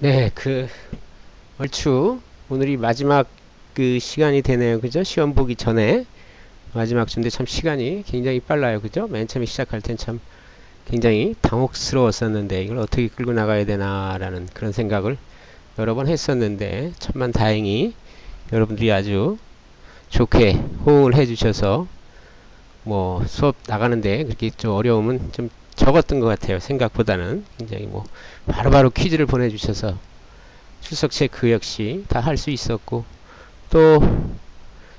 네, 얼추 오늘이 마지막 시간이 되네요. 그죠? 시험 보기 전에 마지막 주인데 참 시간이 굉장히 빨라요. 그죠? 맨 처음에 시작할 땐 참 굉장히 당혹스러웠었는데 이걸 어떻게 끌고 나가야 되나라는 그런 생각을 여러 번 했었는데 천만 다행히 여러분들이 아주 좋게 호응을 해주셔서 뭐 수업 나가는데 그렇게 좀 어려움은 좀 적었던 것 같아요. 생각보다는 굉장히 뭐 바로바로 퀴즈를 보내주셔서 출석 체크 역시 다 할 수 있었고 또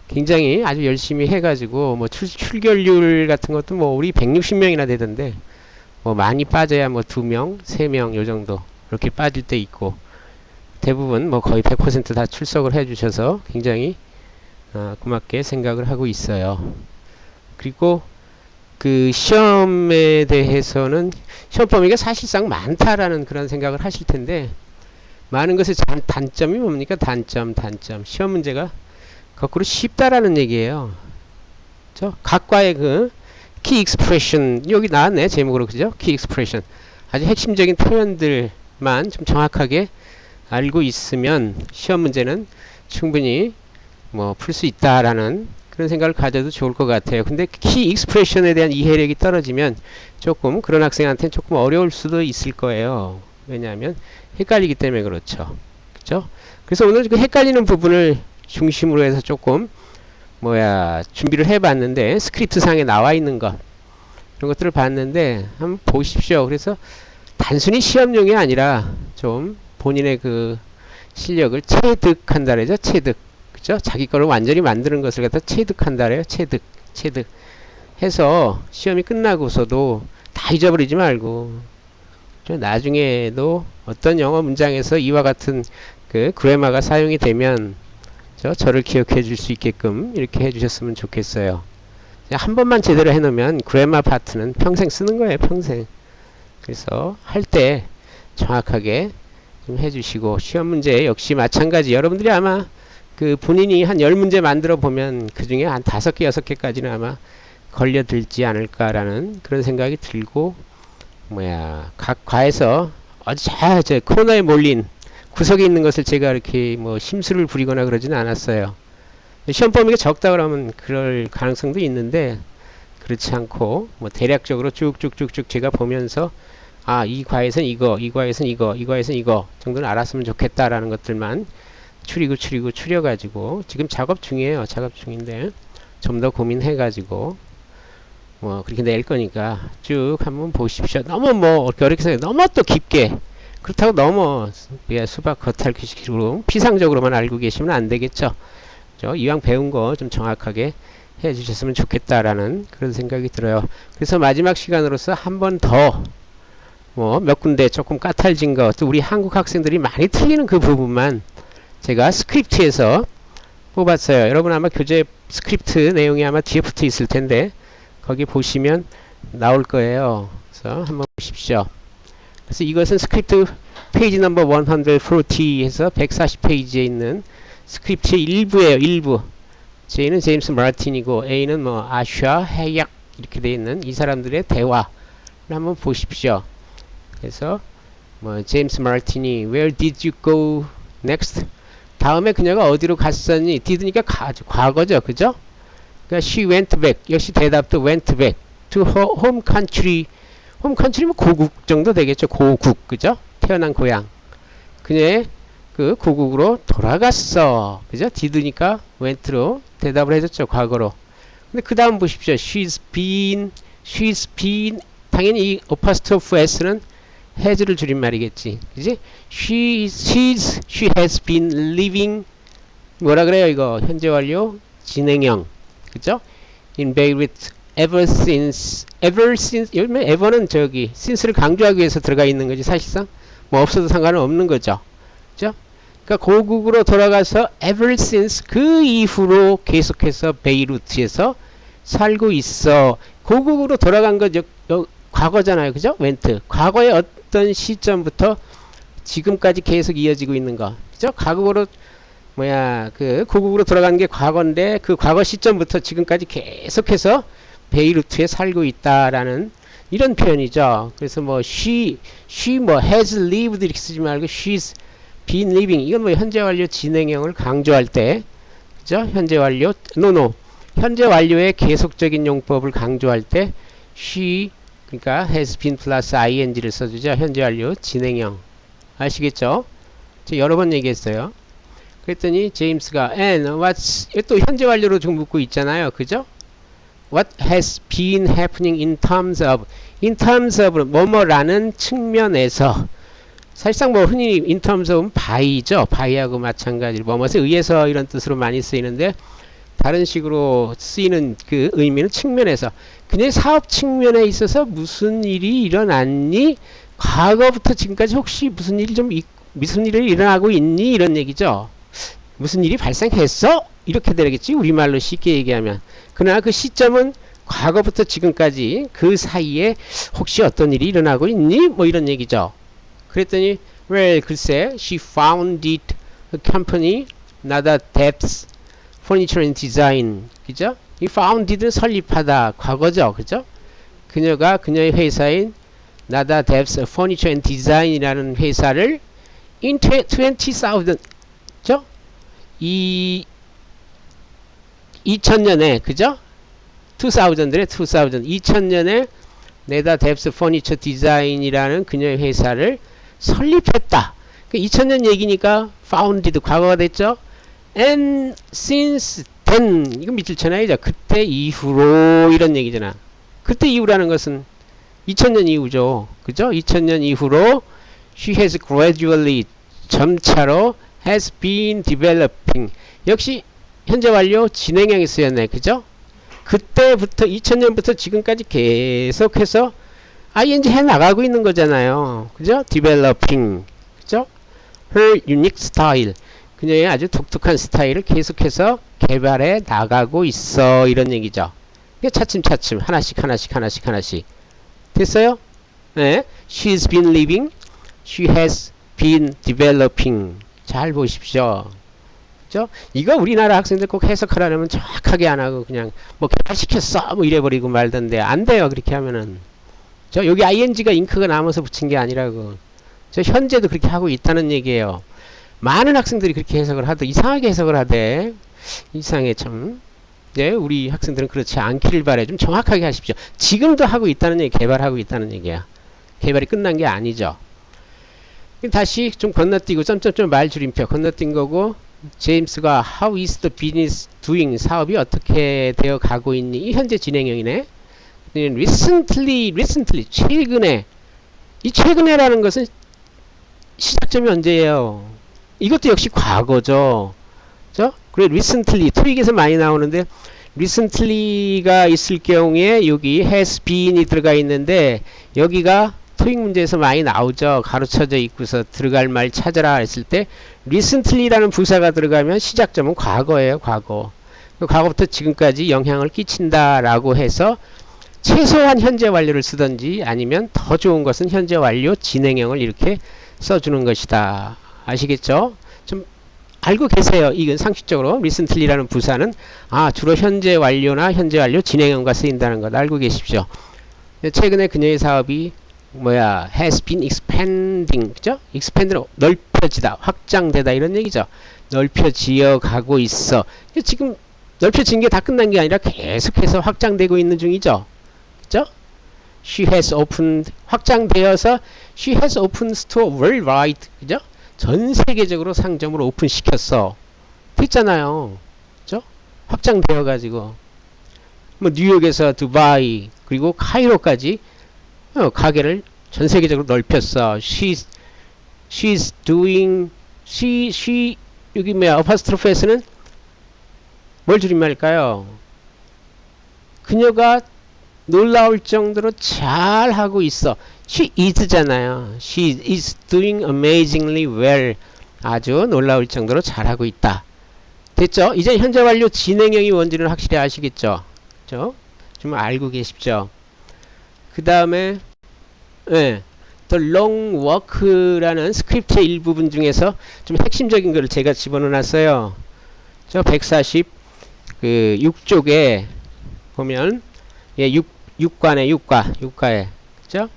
굉장히 아주 열심히 해가지고 뭐 출결률 같은 것도 뭐 우리 160명이나 되던데 뭐 많이 빠져야 뭐 2명, 3명 요 정도 이렇게 빠질 때 있고 대부분 뭐 거의 100%다 출석을 해주셔서 굉장히 고맙게 생각을 하고 있어요. 그리고 시험에 대해서는 시험 범위가 사실상 많다라는 그런 생각을 하실 텐데 많은 것의 단점이 뭡니까? 단점. 시험 문제가 거꾸로 쉽다라는 얘기예요. 각 과의 키 익스프레션 여기 나왔네 제목으로 그죠? 키 익스프레션 아주 핵심적인 표현들만 좀 정확하게 알고 있으면 시험 문제는 충분히 뭐 풀 수 있다라는 그런 생각을 가져도 좋을 것 같아요. 근데 키 익스프레션에 대한 이해력이 떨어지면 조금 그런 학생한테는 조금 어려울 수도 있을 거예요. 왜냐하면 헷갈리기 때문에 그렇죠. 그죠? 그래서 오늘 그 헷갈리는 부분을 중심으로 해서 조금 준비를 해봤는데 스크립트 상에 나와 있는 것 이런 것들을 봤는데 한번 보십시오. 그래서 단순히 시험용이 아니라 좀 본인의 실력을 체득한다 그러죠. 체득. 그죠? 자기 거를 완전히 만드는 것을 갖다 체득한다 그래요. 체득 해서 시험이 끝나고서도 다 잊어버리지 말고 나중에도 어떤 영어 문장에서 이와 같은 그래마가 사용이 되면 저를 기억해 줄 수 있게끔 이렇게 해주셨으면 좋겠어요. 한 번만 제대로 해놓으면 그래마 파트는 평생 쓰는 거예요. 평생. 그래서 할 때 정확하게 좀 해주시고 시험 문제 역시 마찬가지. 여러분들이 아마 본인이 한 10문제 만들어 보면 그 중에 한 5개, 6개까지는 아마 걸려들지 않을까라는 그런 생각이 들고 각 과에서 아주 저 코너에 몰린 구석에 있는 것을 제가 이렇게 뭐 심술을 부리거나 그러지는 않았어요. 시험 범위가 적다 그러면 그럴 가능성도 있는데 그렇지 않고 뭐 대략적으로 쭉쭉쭉쭉 제가 보면서 이 과에선 이거, 이 과에선 이거, 이 과에선 이거 정도는 알았으면 좋겠다라는 것들만 추려가지고 지금 작업 중이에요. 작업 중인데 좀 더 고민해가지고 뭐 그렇게 낼 거니까 쭉 한번 보십시오. 너무 뭐 어렵게 생각 너무 또 깊게 그렇다고 너무 수박 겉핥기식으로 피상적으로만 알고 계시면 안 되겠죠. 이왕 배운 거 좀 정확하게 해 주셨으면 좋겠다라는 그런 생각이 들어요. 그래서 마지막 시간으로서 한 번 더 뭐 몇 군데 조금 까탈진 거 또 우리 한국 학생들이 많이 틀리는 그 부분만 제가 스크립트에서 뽑았어요. 여러분 아마 교재 스크립트 내용이 아마 뒤에 붙어 있을 텐데 거기 보시면 나올 거예요. 그래서 한번 보십시오. 그래서 이것은 스크립트 페이지 넘버 140에서 140페이지에 있는 스크립트의 일부예요. 일부. J는 제임스 마틴이고 A는 뭐 아슈아, 해약 이렇게 되어 있는 이 사람들의 대화를 한번 보십시오. 그래서 뭐 제임스 마틴이 Where did you go next? 다음에 그녀가 어디로 갔었니? did니까 과거죠. 그죠? 그러니까 she went back. 역시 대답도 went back to her home country. home country면 고국 정도 되겠죠. 고국. 그죠? 태어난 고향. 그녀의 고국으로 돌아갔어. 그죠? did니까 went로 대답을 해줬죠. 과거로. 근데 그 다음 보십시오. she's been 당연히 이 apostrophe s는 has를 줄임말이겠지. 그지? she has been living 뭐라 그래요 이거 현재 완료 진행형 그죠? in Beirut ever since 요즘에 ever는 since를 강조하기 위해서 들어가 있는 거지 사실상 뭐 없어도 상관은 없는 거죠. 그죠? 그러니까 고국으로 돌아가서 ever since 그 이후로 계속해서 베이루트에서 살고 있어. 고국으로 돌아간 거 과거잖아요. 그죠? went. 과거의 어떤 시점부터 지금까지 계속 이어지고 있는 거. 그죠? 과거로 고국으로 돌아간 게 과거인데 그 과거 시점부터 지금까지 계속해서 베이루트에 살고 있다라는 이런 표현이죠. 그래서 뭐 she has lived 이렇게 쓰지 말고 she's been living. 이건 뭐 현재 완료 진행형을 강조할 때, 그죠? 현재 완료, no. 현재 완료의 계속적인 용법을 강조할 때, she, 그러니까 has been 플러스 ing를 써주죠. 현재 완료 진행형. 아시겠죠? 제가 여러 번 얘기했어요. 그랬더니 제임스가 and what's 또 현재 완료로 좀 묻고 있잖아요. 그죠? What has been happening in terms of 뭐뭐라는 측면에서 사실상 뭐 흔히 in terms of는 by죠. by하고 마찬가지로 뭐뭐에 의해서 이런 뜻으로 많이 쓰이는데 다른 식으로 쓰이는 그 의미는 측면에서 그녀의 사업 측면에 있어서 무슨 일이 일어났니? 과거부터 지금까지 혹시 무슨 일이 일어나고 있니? 이런 얘기죠. 무슨 일이 발생했어? 이렇게 되겠지. 우리말로 쉽게 얘기하면. 그러나 그 시점은 과거부터 지금까지 그 사이에 혹시 어떤 일이 일어나고 있니? 뭐 이런 얘기죠. 그랬더니 well 글쎄 she founded a company Nada Debs Furniture and Design. 그죠? 이 founded는 설립하다 과거죠. 그죠? 그녀가 그녀의 회사인 Nada Debs Furniture and Design이라는 회사를 in 20,000 그죠? 2000년에 그죠? 2000년에 네다 뎁스 퍼니처 디자인이라는 그녀의 회사를 설립했다. 2000년 얘기니까 founded 과거가 됐죠. And since then 이건 밑줄쳐놔야죠. 그때 이후로 이런 얘기잖아. 그때 이후라는 것은 2000년 이후죠. 그죠? 2000년 이후로 she has gradually 점차로 has been developing. 역시 현재 완료 진행형이 쓰였네. 그죠? 그때부터 2000년부터 지금까지 계속해서 ing 해 나가고 있는 거잖아요. 그죠? developing. 그죠? her unique style. 그녀의 아주 독특한 스타일을 계속해서 개발해 나가고 있어. 이런 얘기죠. 차츰차츰 하나씩. 됐어요? 네. She's been living. She has been developing. 잘 보십시오. 그죠? 이거 우리나라 학생들 꼭 해석하려면 정확하게 안 하고 그냥 뭐 개발시켰어 뭐 이래버리고 말던데 안 돼요. 그렇게 하면은. 여기 ing가 잉크가 남아서 붙인 게 아니라고. 현재도 그렇게 하고 있다는 얘기예요. 많은 학생들이 그렇게 해석을 하더 이상하게 해석을 하대. 이상해 참. 네, 우리 학생들은 그렇지 않기를 바래. 좀 정확하게 하십시오. 지금도 하고 있다는 얘기, 개발하고 있다는 얘기야. 개발이 끝난 게 아니죠. 다시 좀 건너뛰고 점점점 말줄임표 건너뛴 거고 제임스가 How is the business doing? 사업이 어떻게 되어 가고 있니? 이 현재 진행형이네. recently 최근에 이 최근에라는 것은 시작점이 언제예요? 이것도 역시 과거죠. 그죠? 그래 recently 토익에서 많이 나오는데 recently가 있을 경우에 여기 has been이 들어가 있는데 여기가 토익 문제에서 많이 나오죠. 가로쳐져 있고서 들어갈 말 찾아라 했을 때 recently라는 부사가 들어가면 시작점은 과거예요. 과거. 과거부터 지금까지 영향을 끼친다라고 해서 최소한 현재 완료를 쓰든지 아니면 더 좋은 것은 현재 완료 진행형을 이렇게 써주는 것이다. 아시겠죠? 좀 알고 계세요. 이건 상식적으로 recently라는 부사는 주로 현재 완료나 현재 완료 진행형과 쓰인다는 것 알고 계십시오. 최근에 그녀의 사업이 has been expanding, 그죠? expand는 넓혀지다, 확장되다 이런 얘기죠. 넓혀지어 가고 있어. 지금 넓혀진 게 다 끝난 게 아니라 계속해서 확장되고 있는 중이죠. 그죠? She has opened, 확장되어서 she has opened store worldwide, 그죠? 전 세계적으로 상점을 오픈시켰어. 됐잖아요. 그죠? 확장되어 가지고 뉴욕에서 두바이 그리고 카이로까지 가게를 전 세계적으로 넓혔어. She's doing she 여기 어퍼스트로피에서는 뭘 줄임말일까요? 그녀가 놀라울 정도로 잘 하고 있어. She is잖아요. She is doing amazingly well. 아주 놀라울 정도로 잘하고 있다. 됐죠? 이제 현재 완료 진행형이 뭔지는 확실히 아시겠죠? 그죠? 좀 알고 계십시오. 그 다음에 the long walk라는 스크립트의 일부분 중에서 좀 핵심적인 것을 제가 집어넣어놨어요. 146쪽에 보면 6과에 그죠?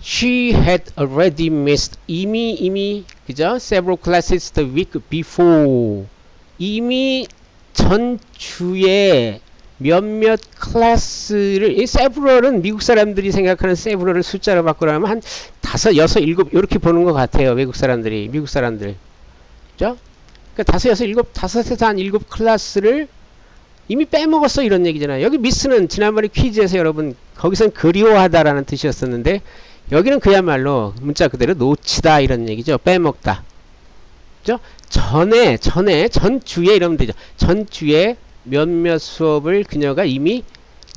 She had already missed 이미 그죠? Several classes the week before. 이미 전주에 몇몇 클래스를, 이 several은 미국 사람들이 생각하는 several을 숫자로 바꾸라면 한 5, 6, 7 이렇게 보는 것 같아요. 외국 사람들이, 미국 사람들. 그죠? 그러니까 5, 6, 7, 5에서 한 7 클래스를 이미 빼먹었어 이런 얘기잖아요. 여기 미스는 지난번에 퀴즈에서 여러분 거기선 그리워하다라는 뜻이었었는데 여기는 그야말로 문자 그대로 놓치다 이런 얘기죠. 빼먹다. 그죠? 전주에 이러면 되죠. 전주에 몇몇 수업을 그녀가 이미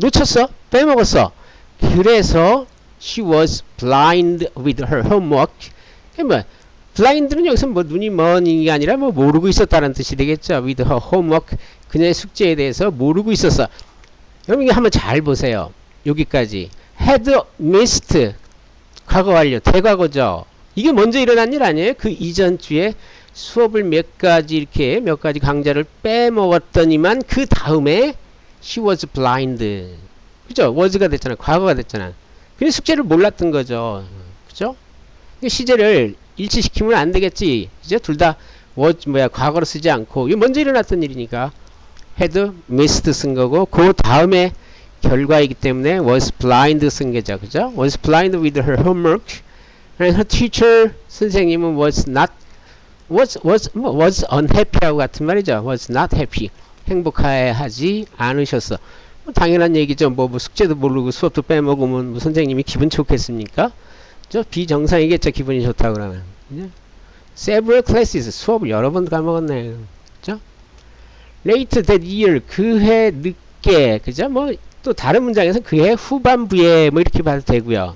놓쳤어. 빼먹었어. 그래서 she was blind with her homework. 뭐 blind는 여기서 뭐 눈이 먼 게 아니라 뭐 모르고 있었다는 뜻이 되겠죠. with her homework. 그녀의 숙제에 대해서 모르고 있었어. 여러분 이거 한번 잘 보세요. 여기까지 had missed 과거 완료 대과거죠. 이게 먼저 일어난 일 아니에요? 그 이전 주에 수업을 몇 가지 강좌를 빼먹었더니만 그 다음에 she was blind. 그죠? was가 됐잖아. 과거가 됐잖아. 그래서 숙제를 몰랐던 거죠. 그죠? 시제를 일치시키면 안 되겠지. 이제 둘 다 was 과거로 쓰지 않고 이게 먼저 일어났던 일이니까 had missed 쓴 거고 그 다음에 결과이기 때문에 was blind 쓴 거죠. 그죠? was blind with her homework. and her teacher 선생님은 was unhappy하고 같은 말이죠. was not happy. 행복하지 않으셨어. 뭐 당연한 얘기죠. 뭐 숙제도 모르고 수업도 빼먹으면 뭐 선생님이 기분 좋겠습니까? 저 비정상이겠죠. 기분이 좋다고 그러면. several classes 수업을 여러 번 까먹었네. 그죠? later that year 그해 늦게 그죠? 뭐 또 다른 문장에서 그해 후반부에 뭐 이렇게 봐도 되고요.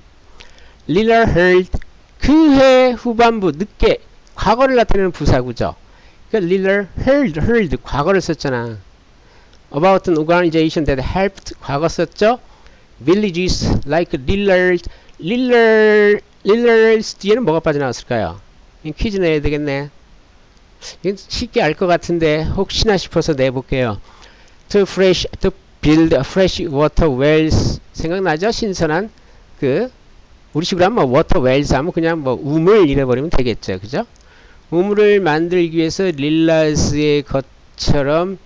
Lila heard 그해 후반부 늦게 과거를 나타내는 부사구죠. 그러니까 Lila heard 과거를 썼잖아. About an organization that helped 과거 썼죠. Villages like Lillard's 뒤에는 뭐가 빠져나왔을까요? 퀴즈 내야 되겠네. 이건 쉽게 알 것 같은데 혹시나 싶어서 내볼게요. To build fresh water wells 생각나죠? 신선한 우리식으로 하면 water wells 하면 그냥 우물 이래버리면 되겠죠. 그죠? 우물을 만들기 위해서 릴라스의 것처럼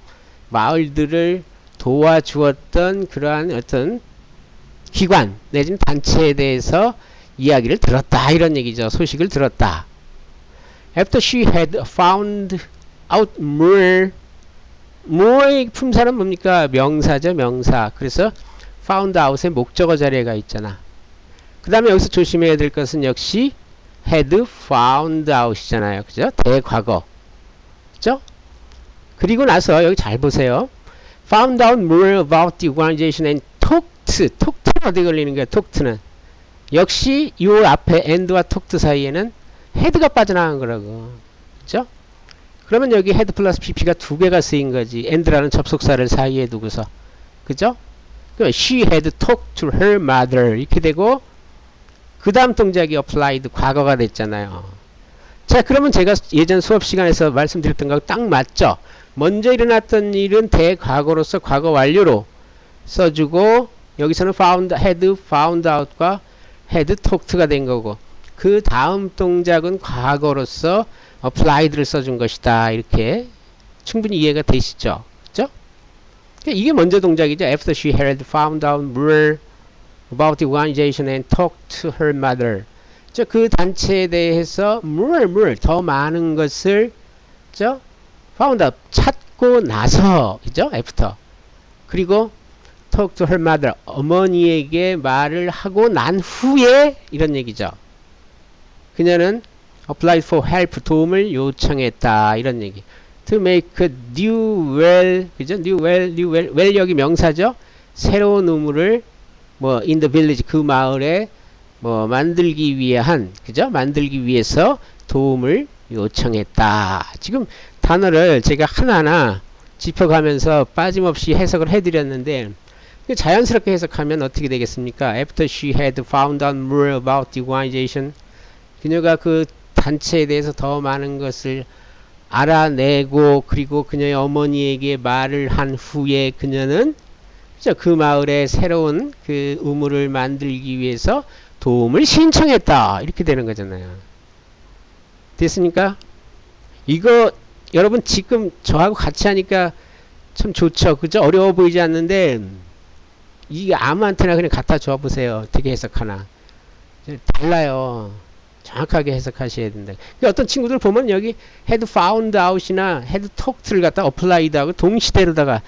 마을들을 도와주었던 그러한 어떤 기관 내지는 단체에 대해서 이야기를 들었다 이런 얘기죠. 소식을 들었다. After she had found out more의 품사는 뭡니까? 명사죠. 명사. 그래서 found out의 목적어 자리에가 있잖아. 그 다음에 여기서 조심해야 될 것은 역시 had found out이잖아요. 그죠? 대과거. 그죠? 그리고 나서 여기 잘 보세요. found out more about the organization and talked 어디 걸리는 거야? talked는 역시 이 앞에 and와 talked 사이에는 had가 빠져나간 거라고. 그죠? 그러면 여기 had 플러스 pp가 두 개가 쓰인 거지. and라는 접속사를 사이에 두고서. 그죠? 그러면 she had talked to her mother 이렇게 되고 그 다음 동작이 applied 과거가 됐잖아요. 자, 그러면 제가 예전 수업 시간에서 말씀드렸던 거 딱 맞죠? 먼저 일어났던 일은 대과거로서 과거 완료로 써주고 여기서는 had found out과 had talked가 된 거고 그 다음 동작은 과거로서 applied를 써준 것이다. 이렇게 충분히 이해가 되시죠? 그죠? 이게 먼저 동작이죠. After she had found out more about the organization and talked to her mother. 그 단체에 대해서 more 더 많은 것을 found out 찾고 나서 그죠? After. 그리고 talk to her mother 어머니에게 말을 하고 난 후에 이런 얘기죠. 그녀는 applied for help 도움을 요청했다 이런 얘기. To make a new well 그죠? new well 여기 명사죠. 새로운 우물을 in the village 그 마을에 만들기 위한 그죠? 만들기 위해서 도움을 요청했다. 지금 단어를 제가 하나하나 짚어가면서 빠짐없이 해석을 해드렸는데 자연스럽게 해석하면 어떻게 되겠습니까? After she had found out more about the organization 그녀가 그 단체에 대해서 더 많은 것을 알아내고 그리고 그녀의 어머니에게 말을 한 후에 그녀는 그 마을에 새로운 그 우물을 만들기 위해서 도움을 신청했다. 이렇게 되는 거잖아요. 됐습니까? 이거 여러분 지금 저하고 같이 하니까 참 좋죠. 그죠? 어려워 보이지 않는데 이게 아무한테나 그냥 갖다 줘 보세요. 어떻게 해석하나. 달라요. 정확하게 해석하셔야 된다. 어떤 친구들 보면 여기 had found out이나 had talked를 갖다 applied하고 동시대로다가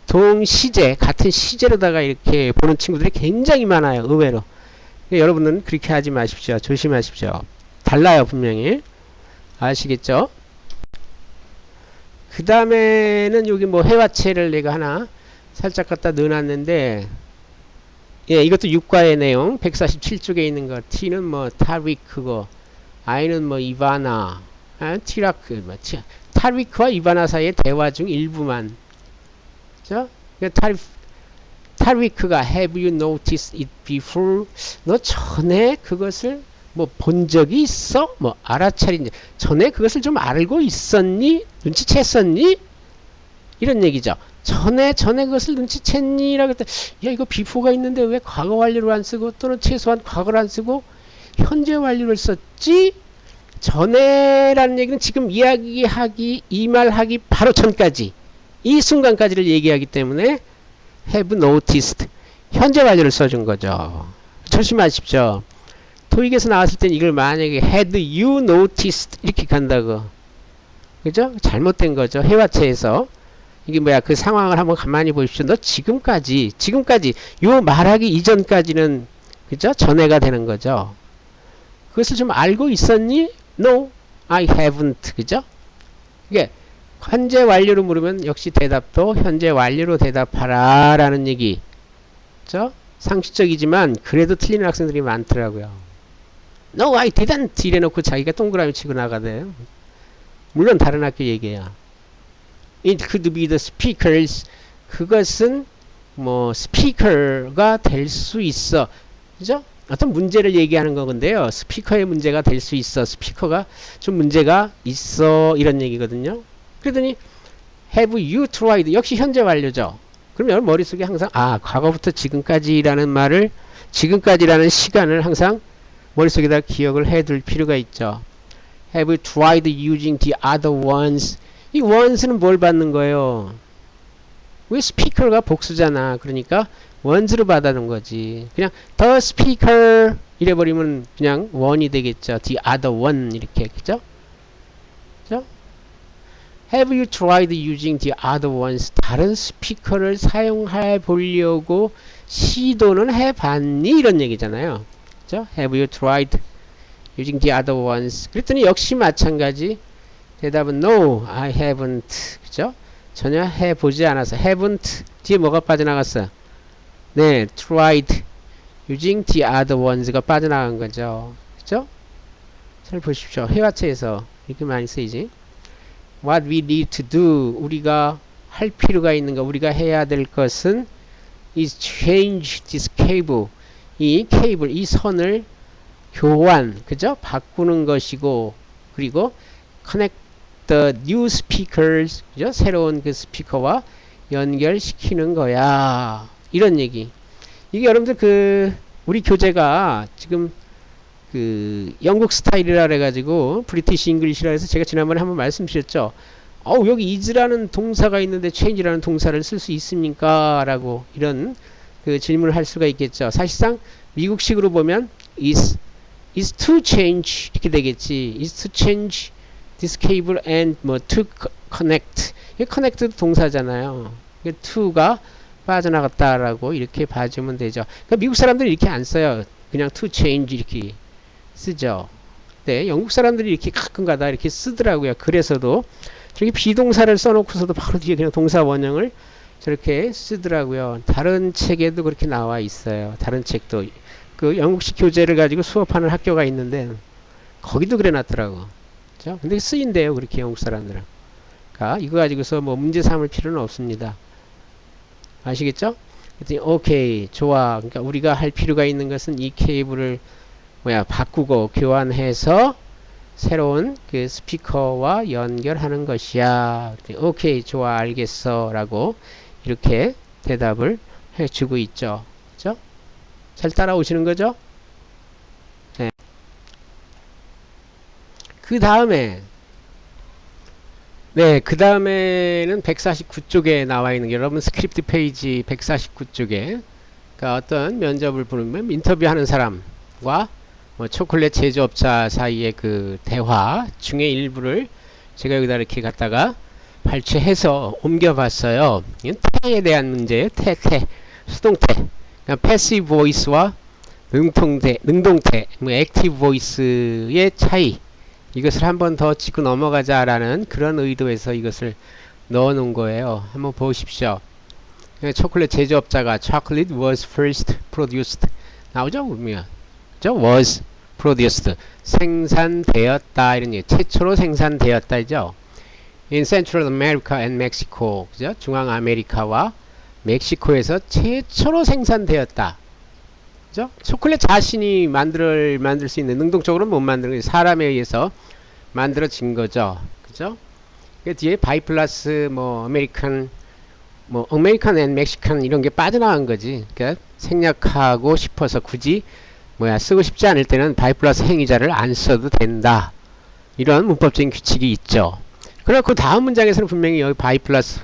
동시제 같은 시제로다가 이렇게 보는 친구들이 굉장히 많아요. 의외로. 여러분은 그렇게 하지 마십시오. 조심하십시오. 달라요 분명히. 아시겠죠? 그 다음에는 여기 뭐 해와체를 내가 하나 살짝 갖다 넣어놨는데, 예, 이것도 육과의 내용 147쪽에 있는 거. T는 뭐 타리크고 I는 뭐 이바나, 티라크, 뭐 타리크와 이바나 사이의 대화 중 일부만. 그죠? 타리크가 Have you noticed it before? 너 전에 그것을 뭐 본 적이 있어? 뭐 알아차린 전에 그것을 좀 알고 있었니? 눈치챘었니? 이런 얘기죠. 전에 그것을 눈치챘니? 라고 했더니 야 이거 before가 있는데 왜 과거 완료를 안 쓰고 또는 최소한 과거를 안 쓰고 현재 완료를 썼지? 전에라는 얘기는 지금 이야기하기 이 말하기 바로 전까지 이 순간까지를 얘기하기 때문에 have noticed 현재 완료를 써준 거죠. 조심하십시오. 토익에서 나왔을 땐 이걸 만약에 had you noticed 이렇게 간다고. 그죠? 잘못된 거죠. 해와체에서. 이게 뭐야, 그 상황을 한번 가만히 보십시오. 너 지금까지, 요 말하기 이전까지는, 그죠? 전해가 되는 거죠. 그것을 좀 알고 있었니? No, I haven't. 그죠? 이게, 현재 완료로 물으면 역시 대답도 현재 완료로 대답하라 라는 얘기. 그죠? 상식적이지만, 그래도 틀리는 학생들이 많더라고요. No, I didn't. 이래놓고 자기가 동그라미 치고 나가대요. 물론 다른 학교 얘기야. It could be the speakers. 그것은 뭐 스피커가 될 수 있어. 그죠? 어떤 문제를 얘기하는 거건데요. 스피커의 문제가 될 수 있어. 스피커가 좀 문제가 있어. 이런 얘기거든요. 그러더니 have you tried? 역시 현재 완료죠. 그러면 머릿속에 항상 과거부터 지금까지라는 말을 지금까지라는 시간을 항상 머릿속에다 기억을 해둘 필요가 있죠. Have you tried using the other ones? 이 ones는 뭘 받는 거예요? 왜 speaker가 복수잖아. 그러니까 ones로 받아놓은 거지. 그냥 the speaker 이래버리면 그냥 one이 되겠죠. the other one 이렇게. 그죠? 그죠? Have you tried using the other ones? 다른 스피커를 사용해 보려고 시도는 해봤니? 이런 얘기잖아요. 그죠? Have you tried using the other ones? 그랬더니 역시 마찬가지. 대답은 No, I haven't. 그죠? 전혀 해보지 않아서. haven't. 뒤에 뭐가 빠져나갔어? 네, tried using the other ones가 빠져나간 거죠. 그죠? 잘 보십시오. 회화체에서 이렇게 많이 쓰이지. What we need to do. 우리가 할 필요가 있는 거, 우리가 해야 될 것은 is change this cable. 이 케이블, 이 선을 교환, 그죠? 바꾸는 것이고, 그리고 connect the new speakers, 그죠? 새로운 그 스피커와 연결시키는 거야. 이런 얘기. 이게 여러분들 우리 교재가 지금 영국 스타일이라 그래가지고 브리티시 잉글리시라 해서 제가 지난번에 한번 말씀드렸죠. 여기 is라는 동사가 있는데 change라는 동사를 쓸 수 있습니까? 라고 이런 질문을 할 수가 있겠죠. 사실상 미국식으로 보면 is to change 이렇게 되겠지. is to change this cable and 뭐 to connect. 이 connect도 동사잖아요. to가 빠져나갔다라고 이렇게 봐주면 되죠. 그러니까 미국 사람들이 이렇게 안 써요. 그냥 to change 이렇게 쓰죠. 네, 영국 사람들이 이렇게 가끔가다 이렇게 쓰더라고요. 그래서도 저기 비동사를 써놓고서도 바로 뒤에 그냥 동사 원형을 저렇게 쓰더라고요. 다른 책에도 그렇게 나와 있어요. 다른 책도 영국식 교재를 가지고 수업하는 학교가 있는데 거기도 그래 놨더라고. 그죠? 근데 쓰인대요. 그렇게 영국 사람들은. 그러니까 이거 가지고서 뭐 문제 삼을 필요는 없습니다. 아시겠죠? 그랬더니 오케이 좋아. 그러니까 우리가 할 필요가 있는 것은 이 케이블을 바꾸고 교환해서 새로운 그 스피커와 연결하는 것이야. 오케이 좋아 알겠어 라고 이렇게 대답을 해주고 있죠. 그죠? 잘 따라오시는 거죠? 네. 그 그 다음에 네, 그 다음에는 149쪽에 나와 있는 게 여러분 스크립트 페이지 149쪽에 그러니까 어떤 면접을 보면 인터뷰하는 사람과 뭐 초콜릿 제조업자 사이의 그 대화 중에 일부를 제가 여기다 이렇게 갖다가 발췌해서 옮겨봤어요. 이건 태에 대한 문제예요. 태, 수동태. 그러니까 패시브 보이스와 능동태, 뭐 액티브 보이스의 차이. 이것을 한 번 더 짚고 넘어가자라는 그런 의도에서 이것을 넣어 놓은 거예요. 한번 보십시오. 초콜릿 제조업자가 chocolate was first produced 나오죠? 그러면 그죠? was produced 생산되었다 이런 얘기. 최초로 생산되었다죠. In Central America and Mexico 그죠? 중앙 아메리카와 멕시코에서 최초로 생산되었다. 그죠? 초콜릿 자신이 만들 수 있는 능동적으로는 못 만드는 거죠. 사람에 의해서 만들어진 거죠. 그죠? 그 뒤에 바이 플러스 뭐 아메리칸 앤 멕시칸 이런 게 빠져나간 거지. 그러니까 생략하고 싶어서 굳이 쓰고 싶지 않을 때는 바이 플러스 행위자를 안 써도 된다. 이런 문법적인 규칙이 있죠. 그리고 다음 문장에서는 분명히 여기 바이 플러스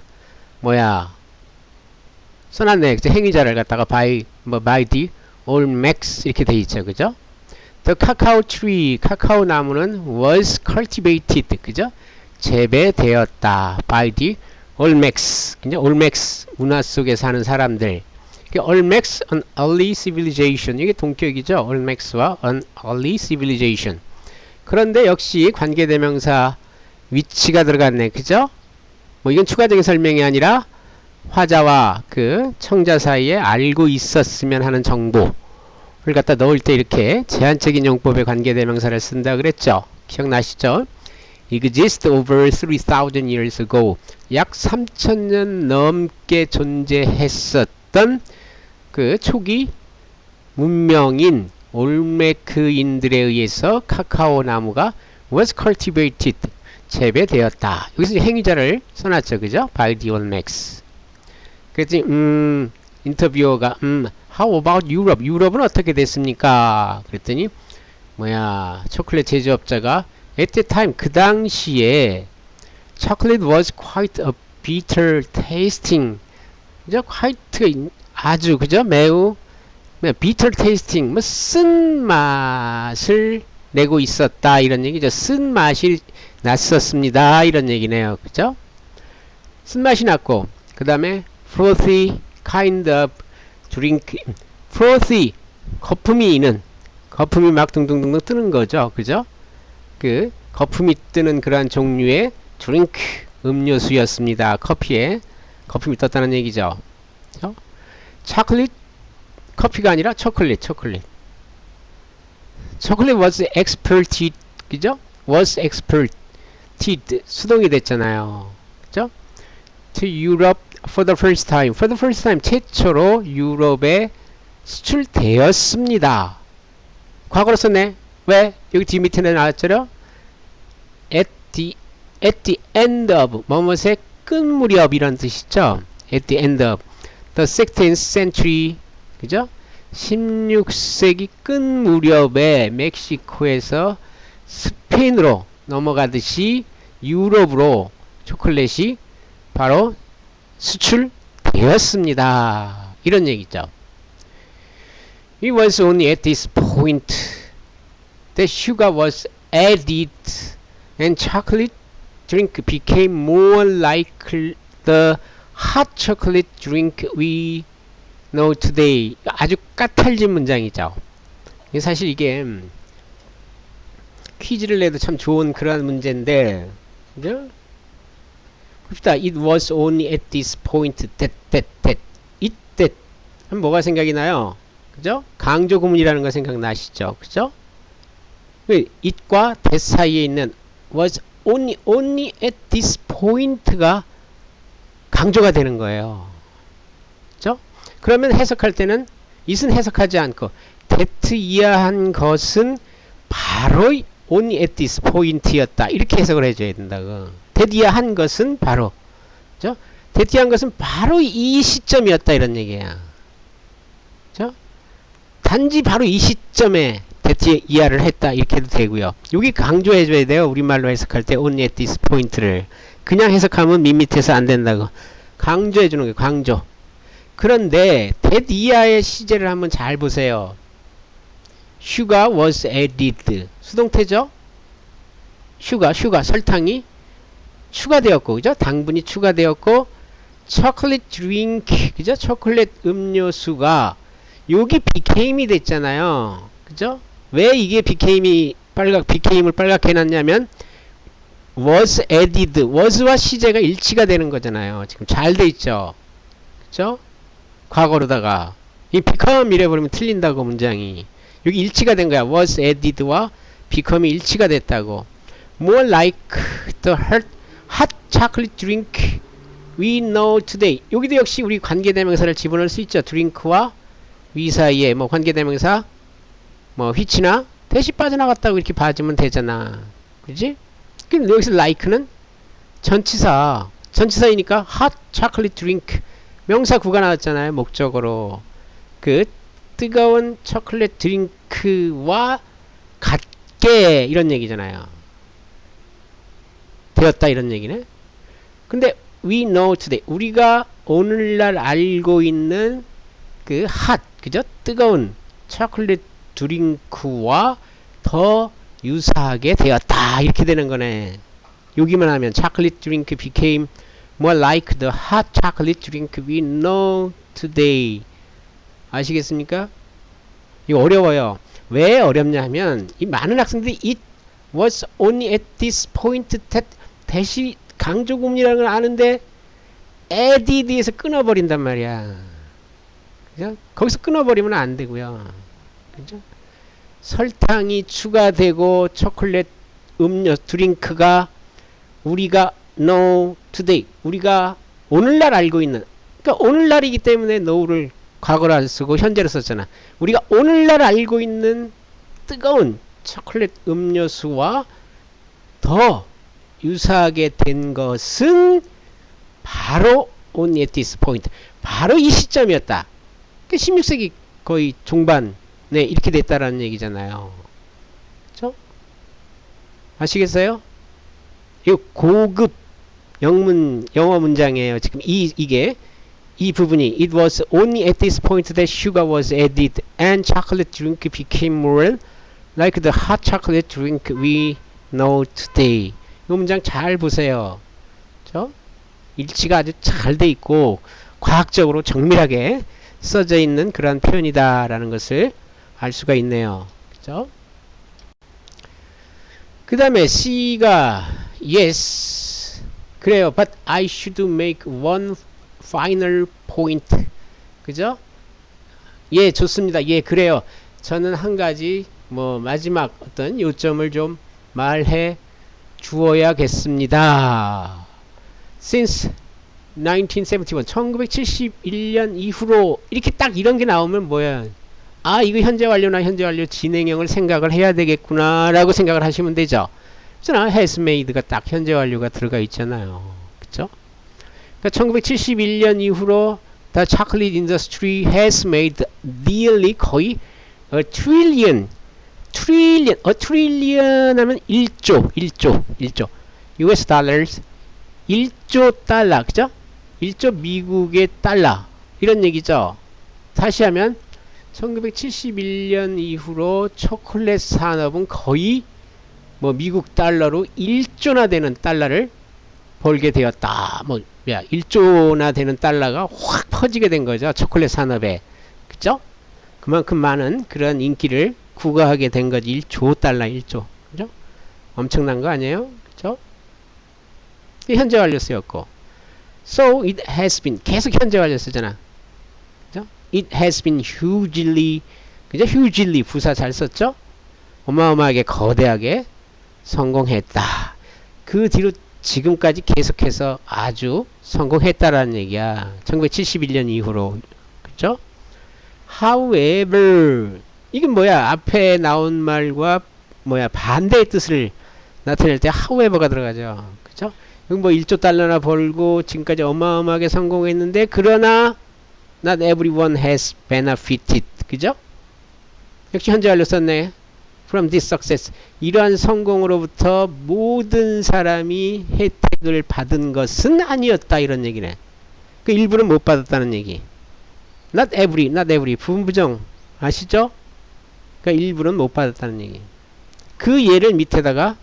써놨네. 그죠? 행위자를 갖다가 by the Olmecs 이렇게 돼 있죠. 그죠? The cacao tree, 카카오 나무는 was cultivated. 그죠? 재배되었다. by the Olmecs. 그죠? Olmecs 문화 속에 사는 사람들. Olmecs, an early civilization. 이게 동격이죠. Olmecs와 an early civilization. 그런데 역시 관계대명사 위치가 들어갔네. 그죠? 이건 추가적인 설명이 아니라 화자와 그 청자 사이에 알고 있었으면 하는 정보를 갖다 넣을 때 이렇게 제한적인 용법의 관계대명사를 쓴다 그랬죠. 기억나시죠? exist over 3,000 years ago. 약 3,000년 넘게 존재했었던 그 초기 문명인 올메크인들에 의해서 카카오 나무가 was cultivated. 재배되었다. 여기서 행위자를 써놨죠. 그죠? by the Olmecs. 그랬더니 인터뷰어가 how about Europe? 유럽은 어떻게 됐습니까? 그랬더니 초콜릿 제조업자가 at the time 그 당시에 chocolate was quite a bitter tasting. 그죠? quite 아주 그죠? 매우 bitter tasting 쓴 맛을 내고 있었다 이런 얘기죠. 쓴 맛이 났었습니다 이런 얘기네요. 그죠? 쓴 맛이 났고 그 다음에 frothy kind of drink. frothy 거품이 막 둥둥둥 뜨는 거죠. 그죠? 그 거품이 뜨는 그러한 종류의 drink 음료수였습니다. 커피에 거품이 떴다는 얘기죠. 그죠? chocolate 커피가 아니라 chocolate was exported. 그죠? was exported 수동이 됐잖아요. 그죠? to Europe for the first time. 최초로 유럽에 수출되었습니다. 과거로 썼네. 왜? 여기 뒤 밑에 나왔죠? at the end of 뭐뭐의 끝 무렵이란 뜻이죠. at the end of the 16th century. 그죠? 16세기 끝 무렵에 멕시코에서 스페인으로 넘어가듯이 유럽으로 초콜릿이 바로 수출되었습니다. 이런 얘기죠. It was only at this point that sugar was added and chocolate drink became more like the hot chocolate drink we know today. 아주 까탈진 문장이죠. 사실 이게 퀴즈를 내도 참 좋은 그런 문제인데, 그죠? 봅시다. It was only at this point that. 이때 하면 뭐가 생각이 나요? 그죠? 강조 구문이라는 거 생각나시죠? 그죠? it과 that 사이에 있는 was only at this point가 강조가 되는 거예요. 그죠? 그러면 해석할 때는 it은 해석하지 않고 that 이하한 것은 바로 only at this point였다. 이렇게 해석을 해줘야 된다고. that 이하한 것은 바로, 그죠? that 이하한 것은 바로 이 시점이었다. 이런 얘기야. 그죠? 단지 바로 이 시점에 that 이하를 했다 이렇게 해도 되고요. 여기 강조해줘야 돼요. 우리말로 해석할 때 only at this point를 그냥 해석하면 밋밋해서 안 된다고 강조해주는 거예요. 강조. 그런데 that 이하의 시제를 한번 잘 보세요. sugar was added. 수동태죠? sugar 설탕이 추가되었고, 그죠? 당분이 추가되었고, chocolate drink, 그죠? 초콜릿 음료수가 여기 became이 됐잖아요. 그죠? 왜 이게 became을 빨갛게 해놨냐면 was added, was와 시제가 일치가 되는 거잖아요. 지금 잘 돼 있죠? 그죠? 과거로다가 이 become 이래버리면 틀린다고 문장이. 여기 일치가 된 거야. was added와 become이 일치가 됐다고. More like the hot chocolate drink we know today. 여기도 역시 우리 관계대명사를 집어넣을 수 있죠. drink와 we 사이에 뭐 관계대명사 뭐 which나 대시 빠져나갔다고 이렇게 봐주면 되잖아. 그지? 그럼 여기서 like는 전치사이니까 hot chocolate drink 명사 구가 나왔잖아요. 목적으로 그 뜨거운 초콜릿 드링크와 같게 이런 얘기잖아요. 되었다 이런 얘기네. 근데 we know today 우리가 오늘날 알고 있는 그 hot 그죠? 뜨거운 초콜릿 드링크와 더 유사하게 되었다 이렇게 되는 거네. 여기만 하면 chocolate drink became more like the hot chocolate drink we know today. 아시겠습니까? 이거 어려워요. 왜 어렵냐 하면 이 많은 학생들이 it was only at this point that 대시 강조구문이라는 걸 아는데 added에서 끊어버린단 말이야. 그죠? 거기서 끊어버리면 안 되고요. 그죠? 설탕이 추가되고 초콜릿 음료 드링크가 우리가 know today 우리가 오늘날 알고 있는 그러니까 오늘날이기 때문에 know를 과거로 쓰고 현재로 썼잖아. 우리가 오늘날 알고 있는 뜨거운 초콜릿 음료수와 더 유사하게 된 것은 바로 only at this point. 바로 이 시점이었다. 16세기 거의 중반에 이렇게 됐다라는 얘기잖아요. 그렇죠? 아시겠어요? 이 고급 영어 문장이에요. 지금 이게 이 부분이 it was only at this point that sugar was added and chocolate drink became more like the hot chocolate drink we know today. 이 문장 잘 보세요. 그렇죠? 일치가 아주 잘 돼 있고 과학적으로 정밀하게 써져 있는 그런 표현이다라는 것을 알 수가 있네요. 그렇죠? 그 다음에 C가 yes 그래요. But I should make one final point. 그죠? 예, 좋습니다. 예, 그래요. 저는 한 가지 뭐 마지막 어떤 요점을 좀 말해 주어야겠습니다. Since 1971, 1971년 이후로 이렇게 딱 이런 게 나오면 뭐야? 아, 이거 현재 완료나 현재 완료 진행형을 생각을 해야 되겠구나 라고 생각을 하시면 되죠. 그렇잖아. has made가 딱 현재 완료가 들어가 있잖아요. 그쵸? 그러니까 1971년 이후로 the chocolate industry has made nearly 거의 a trillion 하면 1조 US dollars 1조 달러 그죠? 1조 미국의 달러 이런 얘기죠. 다시 하면 1971년 이후로 초콜릿 산업은 거의 뭐 미국 달러로 1조나 되는 달러를 벌게 되었다. 뭐 1조나 되는 달러가 확 퍼지게 된 거죠. 초콜릿 산업에. 그죠? 그만큼 많은 그런 인기를 구가하게 된 거지. 1조 달러 1조. 그죠? 엄청난 거 아니에요? 그죠? 현재 완료 쓰였고. So it has been 계속 현재 완료 쓰잖아. 그죠? It has been hugely 그죠? hugely 부사 잘 썼죠? 어마어마하게 거대하게 성공했다. 그 뒤로 지금까지 계속해서 아주 성공했다라는 얘기야. 1971년 이후로. 그죠? However 이건 뭐야? 앞에 나온 말과 뭐야? 반대의 뜻을 나타낼 때 however가 들어가죠. 그죠? 이건 뭐 1조 달러나 벌고 지금까지 어마어마하게 성공했는데 그러나 not everyone has benefited. 그죠? 역시 현재 완료 썼네. from this success. 이러한 성공으로부터 모든 사람이 혜택을 받은 것은 아니었다. 이런 얘기네. 그 일부는 못 받았다는 얘기. not every. 부분부정. 아시죠? 그러니까 일부는 못 받았다는 얘기. 그 예를 밑에다가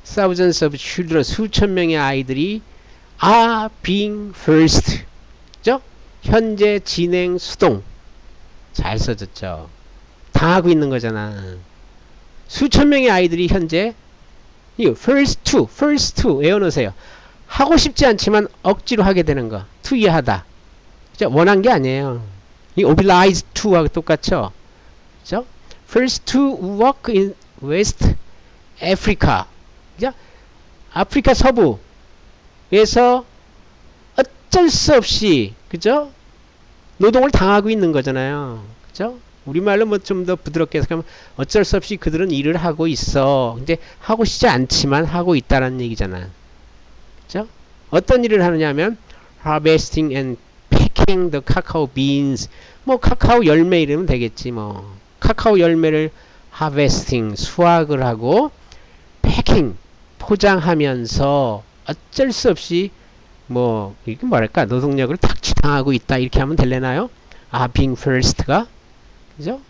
thousands of children, 수천 명의 아이들이 are being first. 그죠? 현재 진행 수동. 잘 써졌죠. 당하고 있는 거잖아. 수천 명의 아이들이 현재 이 first to 외워놓으세요. 하고 싶지 않지만 억지로 하게 되는 거. to 이해하다. 그죠? 원한 게 아니에요. 이 obliged to하고 똑같죠? 그죠? first to work in West Africa. 그죠? 아프리카 서부에서 어쩔 수 없이, 그죠? 노동을 당하고 있는 거잖아요. 그죠? 우리말로 뭐 좀 더 부드럽게 해서 어쩔 수 없이 그들은 일을 하고 있어. 근데 하고 싶지 않지만 하고 있다는 얘기잖아. 그죠? 어떤 일을 하느냐 하면 harvesting and packing the cacao beans. 뭐 카카오 열매 이러면 되겠지 뭐. 카카오 열매를 harvesting 수확을 하고 packing 포장하면서 어쩔 수 없이 뭐 이게 뭐랄까 노동력을 탁취당하고 있다 이렇게 하면 될래나요? being first가 그죠?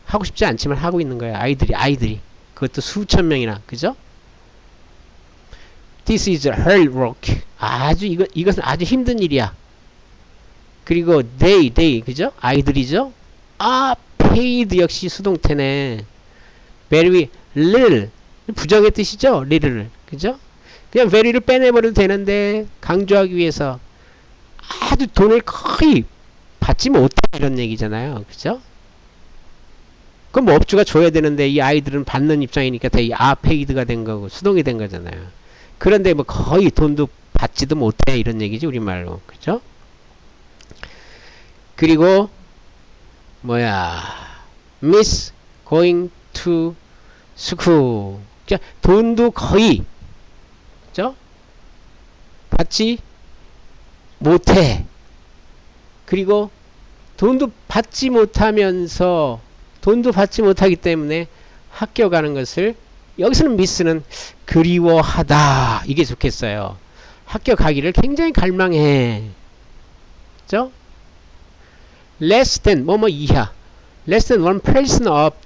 하고 싶지 않지만 하고 있는 거야. 아이들이 그것도 수천 명이나 그죠? This is hard work. 이것은 아주 힘든 일이야. 그리고 they 그죠? 아이들이죠? paid 역시 수동태네. very little 부정의 뜻이죠? little 그죠? 그냥 very를 빼내버려도 되는데 강조하기 위해서 아주 돈을 거의 받지 못해 이런 얘기잖아요. 그죠? 그럼 뭐 업주가 줘야 되는데 이 아이들은 받는 입장이니까 다 paid가 된 거고 수동이 된 거잖아요. 그런데 뭐 거의 돈도 받지도 못해 이런 얘기지 우리말로. 그죠? 그리고 miss going to school. 돈도 거의 그죠? 받지 못해. 그리고 돈도 받지 못하면서 돈도 받지 못하기 때문에 학교 가는 것을 여기서는 miss는 그리워하다 이게 좋겠어요. 학교 가기를 굉장히 갈망해. 그죠? less than 뭐뭐 이하 less than 1% of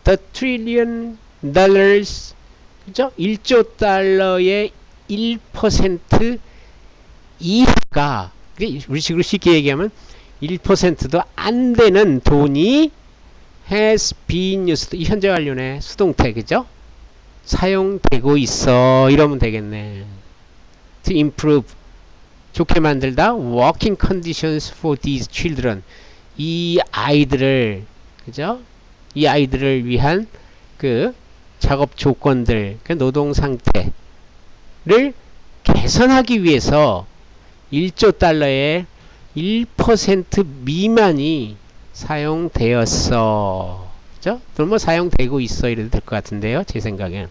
the trillion dollars 그죠? 1조 달러의 1% 이하가 우리 식으로 쉽게 얘기하면 1%도 안 되는 돈이 has been used 이 현재 완료네 수동태 그죠? 사용되고 있어 이러면 되겠네. to improve 좋게 만들다 working conditions for these children 이 아이들을 그죠? 이 아이들을 위한 그 작업 조건들 그 노동 상태를 개선하기 위해서 1조 달러의 1% 미만이 사용되었어. 그죠? 또는 뭐 사용되고 있어 이래도 될 것 같은데요. 제 생각엔.